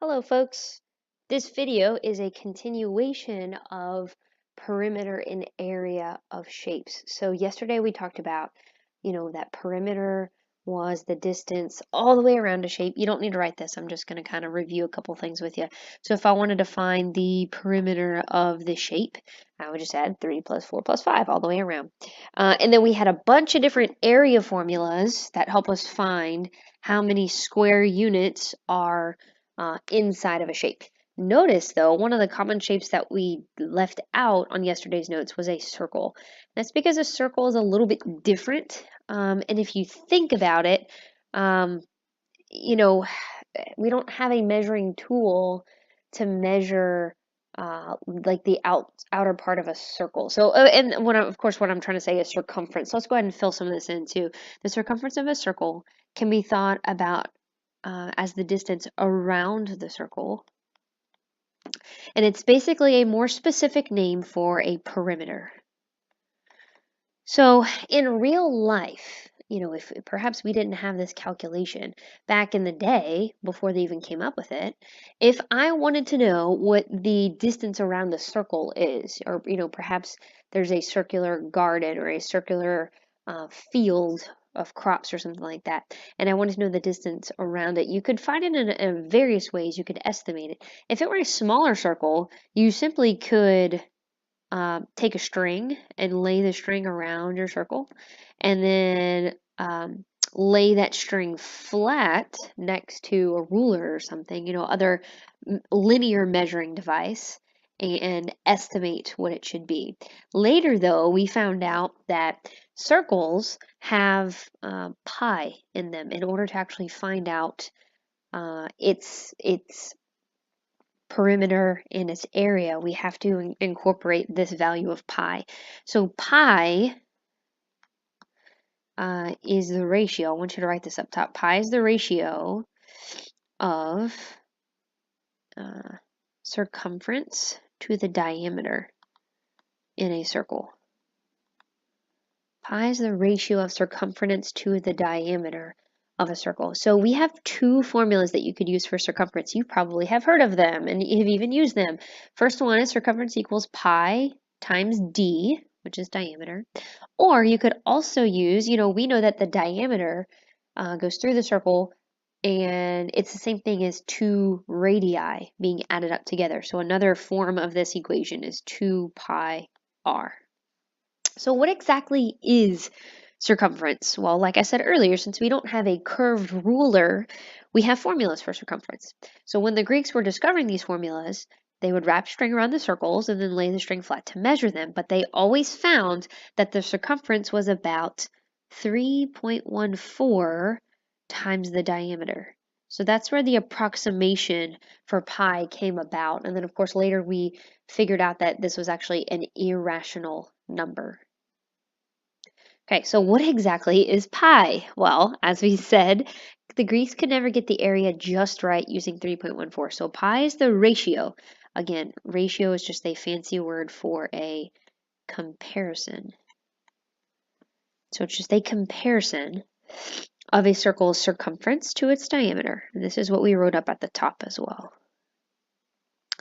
Hello folks, this video is a continuation of perimeter and area of shapes. So yesterday we talked about, that perimeter was the distance all the way around a shape. You don't need to write this, I'm just going to kind of review a couple things with you. So if I wanted to find the perimeter of the shape, I would just add 3 plus 4 plus 5 all the way around. And then we had a bunch of different area formulas that help us find how many square units are inside of a shape. Notice though, one of the common shapes that we left out on yesterday's notes was a circle. That's because a circle is a little bit different. And if you think about it, um, you know, we don't have a measuring tool to measure like the outer part of a circle. So, and of course, what I'm trying to say is circumference. So let's go ahead and fill some of this in too. The circumference of a circle can be thought about as the distance around the circle. And it's basically a more specific name for a perimeter. So in real life, if perhaps we didn't have this calculation back in the day before they even came up with it, if I wanted to know what the distance around the circle is, or, perhaps there's a circular garden or a circular field of crops or something like that, and I wanted to know the distance around it, you could find it in various ways. You could estimate it. If it were a smaller circle, you simply could take a string and lay the string around your circle, and then lay that string flat next to a ruler or something, other linear measuring device, and estimate what it should be. Later, though, we found out that circles have pi in them. In order to actually find out its perimeter in its area, we have to incorporate this value of pi. So pi is the ratio. I want you to write this up top. Pi is the ratio of circumference to the diameter in a circle. Pi is the ratio of circumference to the diameter of a circle. So we have two formulas that you could use for circumference. You probably have heard of them and you've even used them. First one is circumference equals pi times d, which is diameter. Or you could also use, we know that the diameter goes through the circle, and it's the same thing as 2 radii being added up together. So another form of this equation is 2 pi r. So what exactly is circumference? Well, like I said earlier, since we don't have a curved ruler, we have formulas for circumference. So when the Greeks were discovering these formulas, they would wrap string around the circles and then lay the string flat to measure them, but they always found that the circumference was about 3.14 times the diameter. So that's where the approximation for pi came about. And then, of course, later we figured out that this was actually an irrational number. Okay, so what exactly is pi? Well, as we said, the Greeks could never get the area just right using 3.14. So pi is the ratio. Again, ratio is just a fancy word for a comparison. So it's just a comparison of a circle's circumference to its diameter. And this is what we wrote up at the top as well.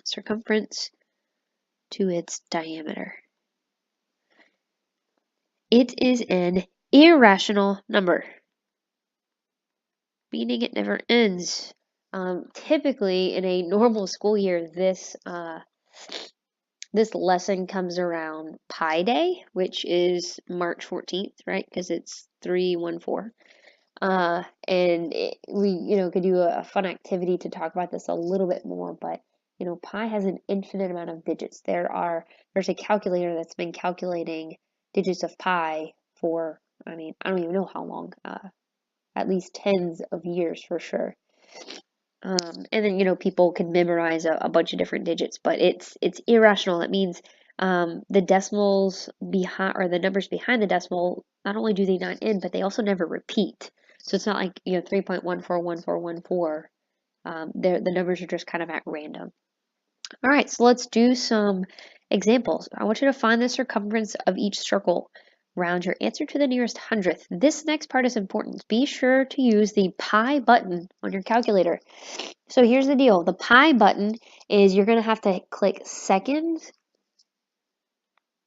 Circumference to its diameter. It is an irrational number, meaning it never ends. Typically, in a normal school year, this lesson comes around Pi Day, which is March 14th, right? Because it's 314. And we, could do a fun activity to talk about this a little bit more, but pi has an infinite amount of digits. There's a calculator that's been calculating digits of pi for, I don't even know how long, at least tens of years for sure. And then, people can memorize a bunch of different digits, but it's irrational. That means the decimals behind, or the numbers behind the decimal, not only do they not end, but they also never repeat. So it's not like, 3.141414. The numbers are just kind of at random. All right, so let's do some examples. I want you to find the circumference of each circle. round your answer to the nearest hundredth. This next part is important. Be sure to use the pi button on your calculator. So here's the deal. The pi button is you're going to have to click seconds,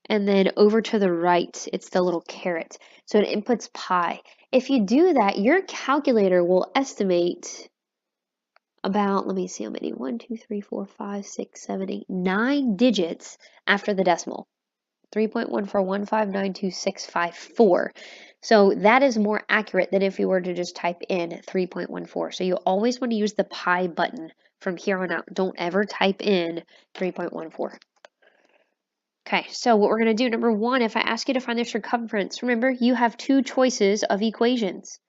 and then over to the right, it's the little caret. So it inputs pi. If you do that, your calculator will estimate about, let me see how many, 1, 2, 3, 4, 5, 6, 7, 8, 9 digits after the decimal. 3.141592654. So that is more accurate than if you were to just type in 3.14. So you always want to use the pi button from here on out. Don't ever type in 3.14. Okay, so what we're going to do, number one, if I ask you to find the circumference, remember you have two choices of equations.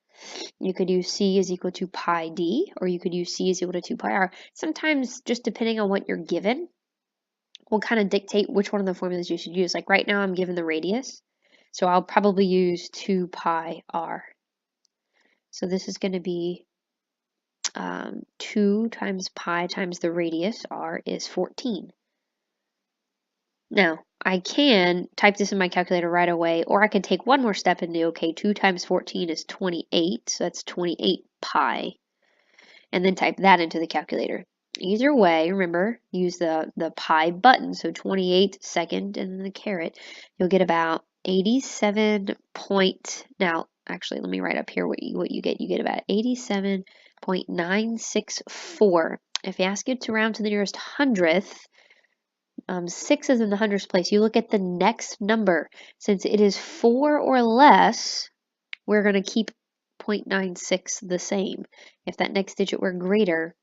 You could use c is equal to pi d, or you could use c is equal to 2 pi r. Sometimes, just depending on what you're given, will kind of dictate which one of the formulas you should use. Like right now I'm given the radius, so I'll probably use 2 pi r. So this is going to be 2 times pi times the radius, r, is 14. Now, I can type this in my calculator right away, or I can take one more step and do, okay, 2 times 14 is 28, so that's 28 pi, and then type that into the calculator. Either way, remember, use the pi button, so 28 second and then the caret. You'll get about 87 point, now, actually, let me write up here what you get. You get about 87.964. If I ask you to round to the nearest hundredth, 6 is in the hundredths place. You look at the next number. Since it is 4 or less, we're going to keep 0.96 the same. If that next digit were greater,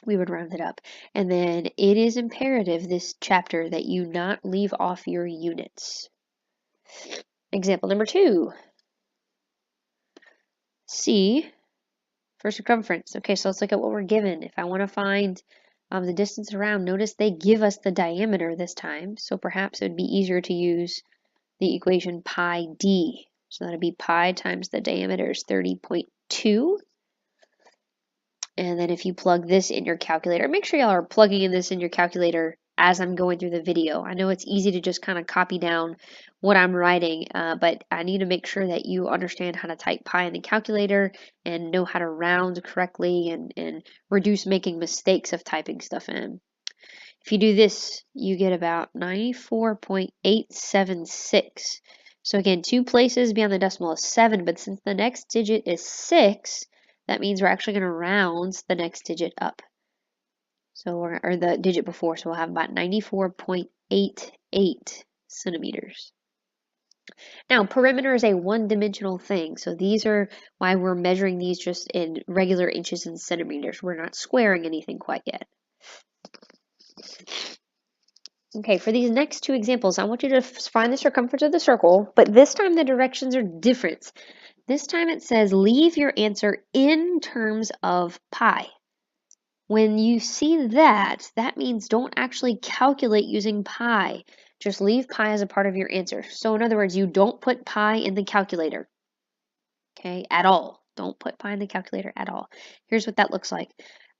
we would round it up. And then it is imperative, this chapter, that you not leave off your units. Example number 2. C for circumference. Okay, so let's look at what we're given. If I want to find the distance around, notice they give us the diameter this time, so perhaps it would be easier to use the equation pi d. So that would be pi times the diameter is 30.2. And then if you plug this in your calculator, make sure y'all are plugging in this in your calculator as I'm going through the video. I know it's easy to just kind of copy down what I'm writing, but I need to make sure that you understand how to type pi in the calculator and know how to round correctly and reduce making mistakes of typing stuff in. If you do this, you get about 94.876. So again, 2 places beyond the decimal is 7, but since the next digit is 6, that means we're actually going to round the next digit up. So or the digit before, so we'll have about 94.88 centimeters. Now, perimeter is a one-dimensional thing, so these are why we're measuring these just in regular inches and centimeters. We're not squaring anything quite yet. Okay, for these next 2 examples, I want you to find the circumference of the circle, but this time the directions are different. This time it says leave your answer in terms of pi. When you see that, that means don't actually calculate using pi. Just leave pi as a part of your answer. So in other words, you don't put pi in the calculator, okay, at all. Don't put pi in the calculator at all. Here's what that looks like.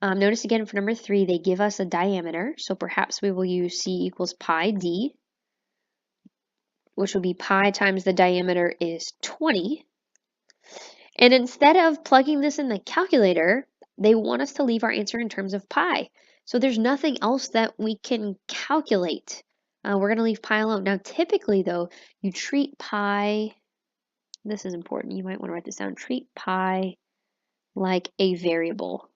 Notice again for number 3, they give us a diameter. So perhaps we will use c equals pi d, which will be pi times the diameter is 20. And instead of plugging this in the calculator, they want us to leave our answer in terms of pi. So there's nothing else that we can calculate. We're going to leave pi alone. Now, typically, though, you treat pi, this is important, you might want to write this down, treat pi like a variable.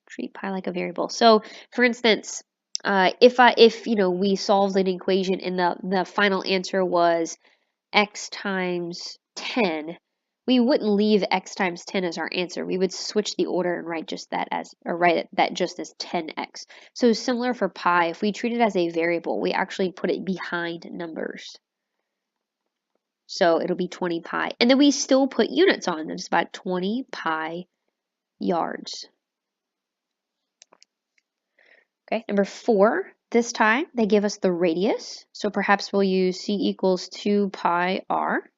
Treat pi like a variable. So, for instance, if we solved an equation and the final answer was x times 10, we wouldn't leave x times 10 as our answer. We would switch the order and write that just as 10x. So similar for pi, if we treat it as a variable, we actually put it behind numbers. So it'll be 20 pi. And then we still put units on. It's about 20 pi yards. Okay, number 4, this time they give us the radius. So perhaps we'll use c equals 2 pi r.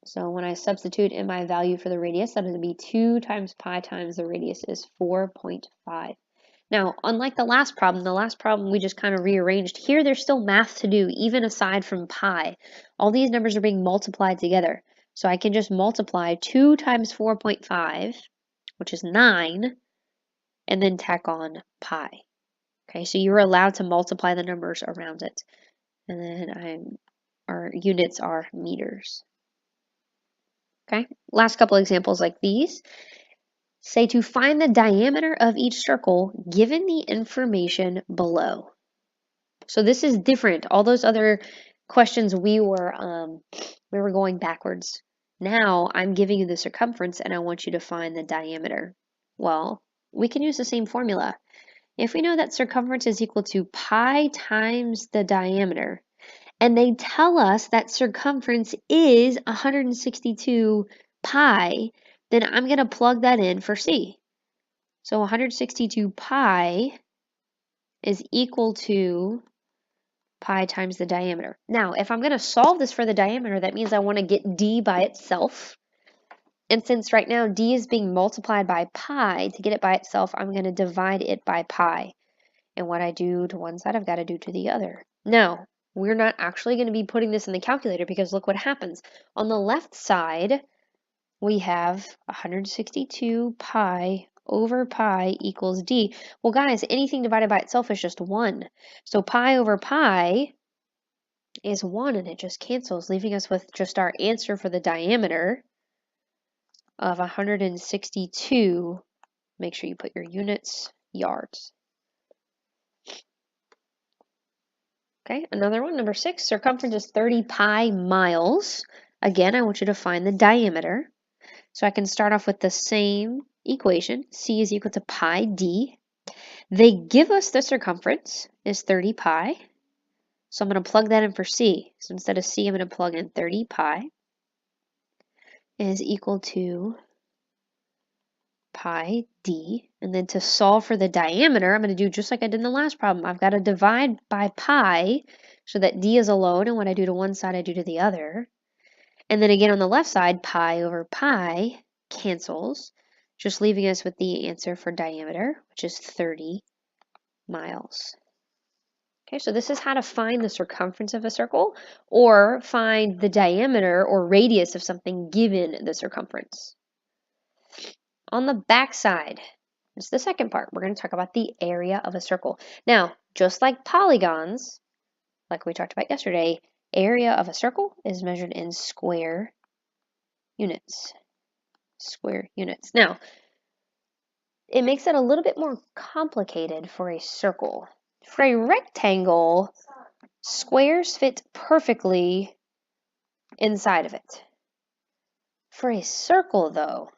So when I substitute in my value for the radius, that is going to be 2 times pi times the radius is 4.5. Now, unlike the last problem we just kind of rearranged. Here, there's still math to do, even aside from pi. All these numbers are being multiplied together. So I can just multiply 2 times 4.5, which is 9, and then tack on pi. Okay, so you're allowed to multiply the numbers around it. And then our units are meters. Okay, last couple examples like these. Say to find the diameter of each circle given the information below. So this is different. All those other questions we were going backwards. Now I'm giving you the circumference and I want you to find the diameter. Well, we can use the same formula. If we know that circumference is equal to pi times the diameter, and they tell us that circumference is 162 pi, then I'm going to plug that in for C. So 162 pi is equal to pi times the diameter. Now, if I'm going to solve this for the diameter, that means I want to get D by itself. And since right now D is being multiplied by pi, to get it by itself, I'm going to divide it by pi. And what I do to one side, I've got to do to the other. Now, we're not actually going to be putting this in the calculator because look what happens. On the left side, we have 162 pi over pi equals D. Well, guys, anything divided by itself is just 1. So pi over pi is 1, and it just cancels, leaving us with just our answer for the diameter of 162. Make sure you put your units, yards. Okay, another one, number 6, circumference is 30 pi miles. Again, I want you to find the diameter. So I can start off with the same equation. C is equal to pi d. They give us the circumference is 30 pi. So I'm going to plug that in for C. So instead of C, I'm going to plug in 30 pi is equal to pi d. And then to solve for the diameter, I'm going to do just like I did in the last problem. I've got to divide by pi so that d is alone, and what I do to one side, I do to the other. And then again on the left side, pi over pi cancels, just leaving us with the answer for diameter, which is 30 miles. Okay, so this is how to find the circumference of a circle or find the diameter or radius of something given the circumference. On the back side, this is the second part. We're going to talk about the area of a circle. Now, just like polygons, like we talked about yesterday, area of a circle is measured in square units. Square units. Now, it makes it a little bit more complicated for a circle. For a rectangle, squares fit perfectly inside of it. For a circle, though,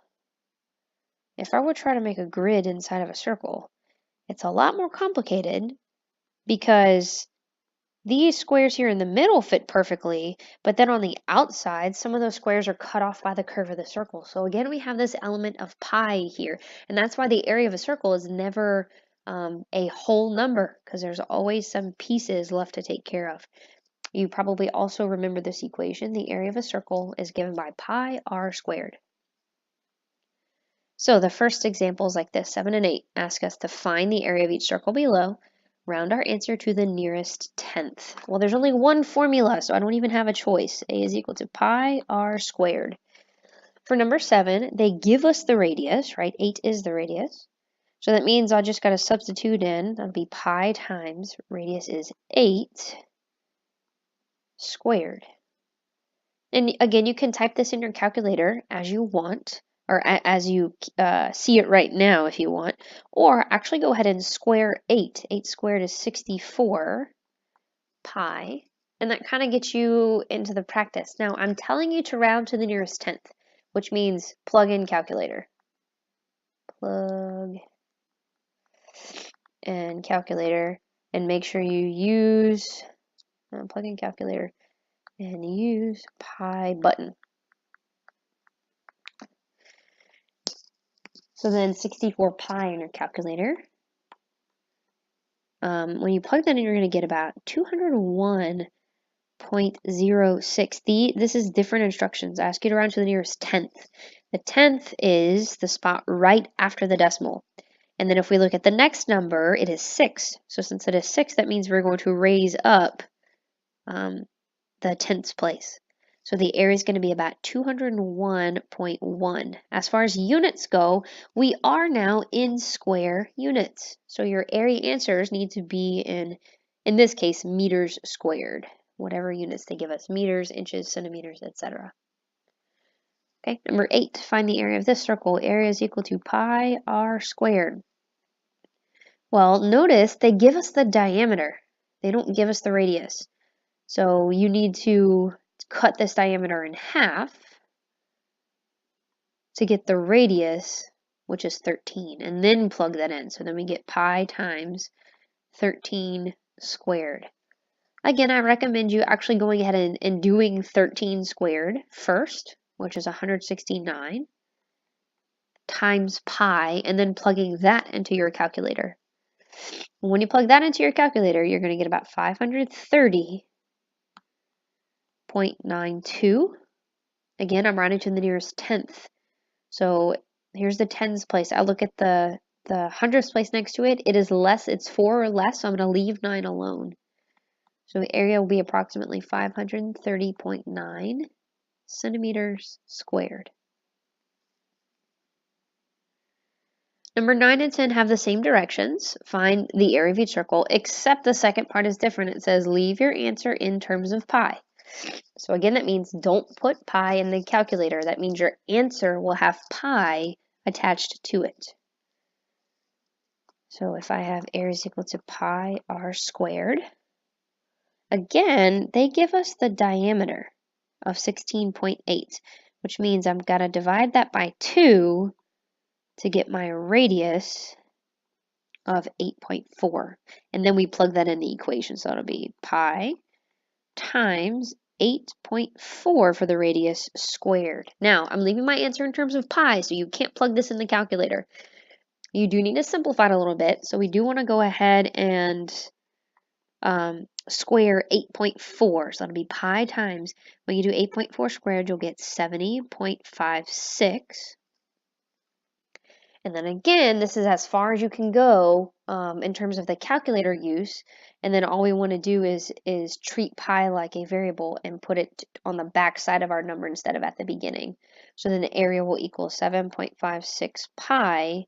if I were to try to make a grid inside of a circle, it's a lot more complicated because these squares here in the middle fit perfectly, but then on the outside, some of those squares are cut off by the curve of the circle. So again, we have this element of pi here, and that's why the area of a circle is never a whole number, because there's always some pieces left to take care of. You probably also remember this equation. The area of a circle is given by pi r squared. So the first examples like this, 7 and 8, ask us to find the area of each circle below, round our answer to the nearest tenth. Well, there's only one formula, so I don't even have a choice. A is equal to pi r squared. For number 7, they give us the radius, right? 8 is the radius. So that means I just got to substitute in, that'll be pi times radius is 8 squared. And again, you can type this in your calculator as you want, or as you see it right now if you want, or actually go ahead and square 8. 8 squared is 64 pi, and that kind of gets you into the practice. Now, I'm telling you to round to the nearest tenth, which means plug in calculator. Plug in calculator, and make sure you use, plug in calculator, and use pi button. So then 64 pi in your calculator. When you plug that in, you're going to get about 201.06. This is different instructions. I ask you to round to the nearest tenth. The tenth is the spot right after the decimal. And then if we look at the next number, it is 6. So since it is 6, that means we're going to raise up the tens place. So the area is going to be about 201.1. As far as units go, we are now in square units. So your area answers need to be in this case, meters squared. Whatever units they give us, meters, inches, centimeters, etc. Okay, number 8, find the area of this circle. Area is equal to pi r squared. Well, notice they give us the diameter. They don't give us the radius. So you need to cut this diameter in half to get the radius, which is 13, and then plug that in. So then we get pi times 13 squared. Again, I recommend you actually going ahead and doing 13 squared first, which is 169, times pi, and then plugging that into your calculator. When you plug that into your calculator, you're going to get about 530.92. Again, I'm rounding to the nearest tenth. So here's the tens place. I look at the hundredths place next to it. It is less, it's 4 or less, so I'm going to leave 9 alone. So the area will be approximately 530.9 centimeters squared. Number 9 and 10 have the same directions. Find the area of each circle, except the second part is different. It says leave your answer in terms of pi. So again, that means don't put pi in the calculator. That means your answer will have pi attached to it. So if I have area is equal to pi r squared, again, they give us the diameter of 16.8, which means I've got to divide that by 2 to get my radius of 8.4. And then we plug that in the equation. So it'll be pi times 8.4 for the radius squared. Now, I'm leaving my answer in terms of pi, so you can't plug this in the calculator. You do need to simplify it a little bit. So we do want to go ahead and square 8.4. So that'll be pi times, when you do 8.4 squared, you'll get 70.56. And then again, this is as far as you can go in terms of the calculator use. And then all we want to do is treat pi like a variable and put it on the back side of our number instead of at the beginning. So then the area will equal 7.56 pi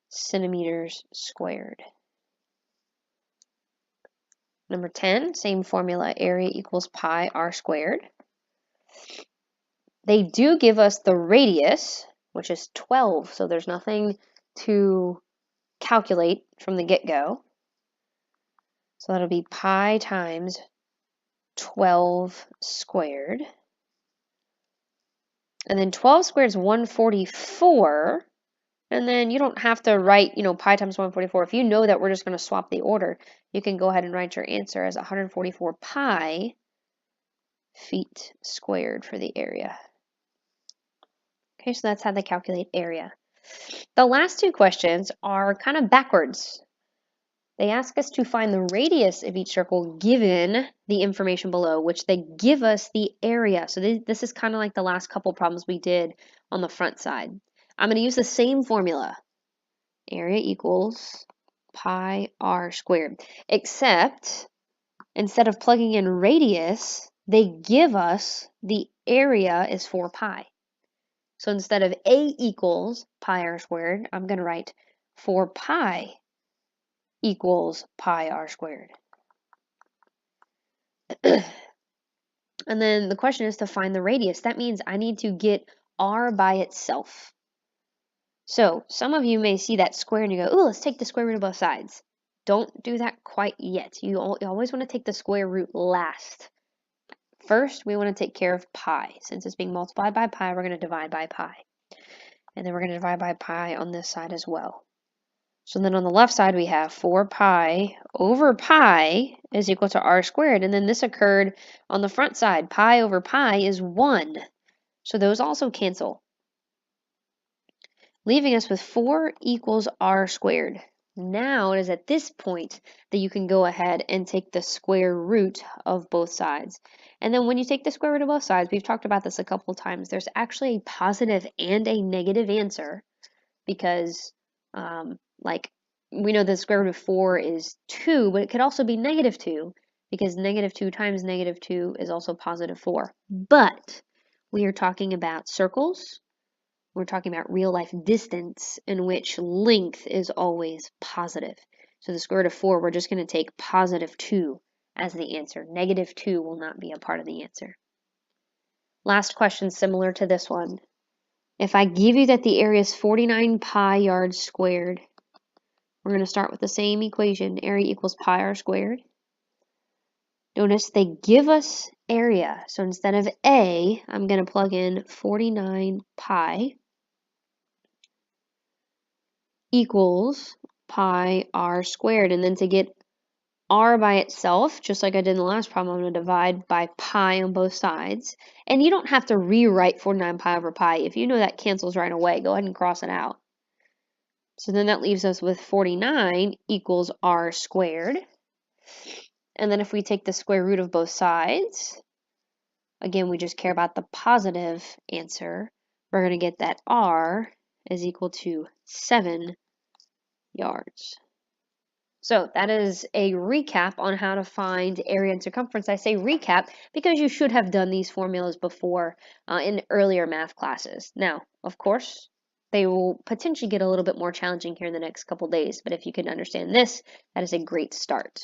centimeters squared. Number 10, same formula, area equals pi r squared. They do give us the radius, which is 12, so there's nothing to calculate from the get-go. So that'll be pi times 12 squared. And then 12 squared is 144. And then you don't have to write, pi times 144. If you know that we're just going to swap the order, you can go ahead and write your answer as 144 pi feet squared for the area. Okay, so that's how they calculate area. The last two questions are kind of backwards. They ask us to find the radius of each circle given the information below, which they give us the area. So this is kind of like the last couple problems we did on the front side. I'm going to use the same formula. Area equals pi r squared, except instead of plugging in radius, they give us the area is 4 pi. So instead of A equals pi r squared, I'm going to write 4 pi equals pi r squared. And then the question is to find the radius. That means I need to get r by itself. So some of you may see that square and you go, oh, let's take the square root of both sides. Don't do that quite yet. You always want to take the square root last. First, we want to take care of pi. Since it's being multiplied by pi, we're going to divide by pi. And then we're going to divide by pi on this side as well. So then on the left side, we have 4 pi over pi is equal to r squared. And then this occurred on the front side. Pi over pi is 1. So those also cancel, leaving us with 4 equals r squared. Now it is at this point that you can go ahead and take the square root of both sides. And then when you take the square root of both sides, we've talked about this a couple times, there's actually a positive and a negative answer because like we know the square root of 4 is 2, but it could also be negative 2 because negative 2 times negative 2 is also positive 4. But we are talking about circles. We're talking about real life distance in which length is always positive. So the square root of 4, we're just going to take positive 2 as the answer. Negative 2 will not be a part of the answer. Last question similar to this one. If I give you that the area is 49 pi yards squared, we're going to start with the same equation, area equals pi r squared. Notice they give us area, so instead of A, I'm going to plug in 49 pi equals pi r squared, and then to get r by itself, just like I did in the last problem, I'm going to divide by pi on both sides. And you don't have to rewrite 49 pi over pi. If you know that cancels right away, go ahead and cross it out. So then that leaves us with 49 equals r squared. And then if we take the square root of both sides, again, we just care about the positive answer. We're going to get that r is equal to 7 yards. So that is a recap on how to find area and circumference. I say recap because you should have done these formulas before in earlier math classes. Now, of course, they will potentially get a little bit more challenging here in the next couple days, but if you can understand this, that is a great start.